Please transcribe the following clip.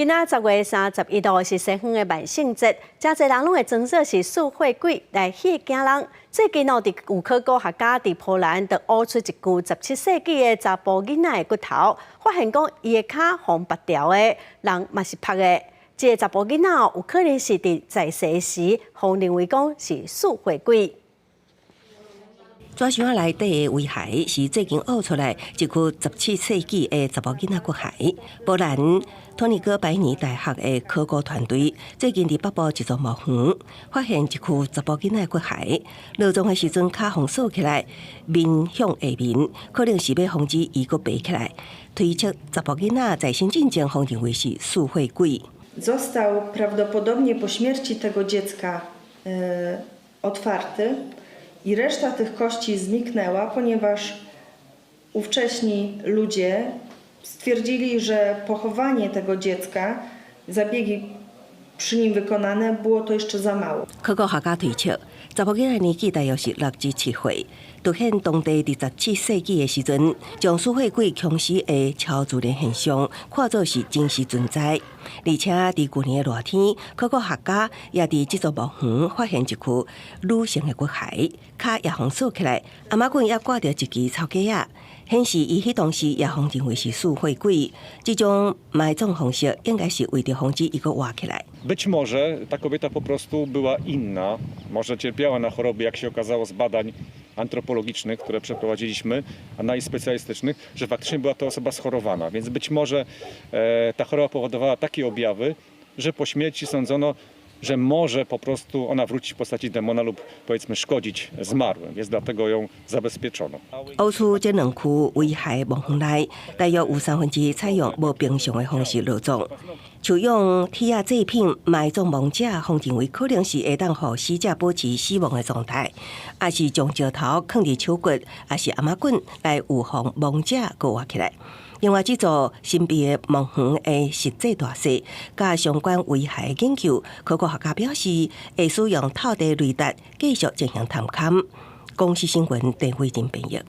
今仔10月31號是西方的萬聖節，真濟人攏會裝作是蘇會鬼來嚇驚人。最近佇有考古學家佇波蘭就挖出一具17世紀的查甫囡仔的骨頭，發現講伊的腳紅白條的，人嘛是拍的。這個查甫囡仔有可能是在世時，互認為講是蘇會鬼。紙箱內底的遺骸是最近挖出來一具17世紀的查某囡仔骨骸。波蘭托尼戈百尼大學的考古團隊最近佇北部一座墓園發現一具查甫囡仔骨骸，落葬的時陣腳紅豎起來，面向下面，可能是要防止伊佫爬起來。推測查甫囡仔在生進前互認為是蘇會鬼。Został prawdopodobnie po śmierci tego dziecka otwarty i reszta tych kości zniknęła, ponieważ ówcześni ludzie stwierdzili, że pochowanie tego dziecka, zabiegi przy nim wykonane, było to jeszcze za mało. 考古學家推測，查某囡仔年紀大約是6至7歲，凸顯當地佇17世紀的時陣，將蘇會鬼強死的超自然現象看作是真實存在。而且佇去年的熱天，考古學家也佇這座墓園發現一具女性的骨骸，腳也紅豎起來，阿媽棍也掛着一支草雞仔，顯示伊迄當時也互認為是蘇會鬼。這種埋葬方式應該是為了防止伊佫活起來。Być może ta kobieta po prostu była inna, może cierpiała na choroby, jak się okazało z badań antropologicznych, które przeprowadziliśmy, analiz specjalistycznych, że faktycznie była to osoba schorowana, więc być może ta choroba powodowała takie objawy, że po śmierci sądzono, że może po prostu ona wrócić w postaci demona lub powiedzmy szkodzić zmarłym, więc dlatego ją zabezpieczono. 挖出這兩具遺骸墓園內，大約有1/3採用無平常的方式落葬，像用鐵仔製品埋葬亡者，互認為可能是會當讓死者保持死亡的狀態，也是將石頭放入手骨，也是阿媽棍來預防亡者佫活起來。另外，這座神秘的墓園的實際大細，甲相關遺骸研究，考古學家表示會使用透地雷達繼續進行探勘。公視新聞陳慧珍編譯。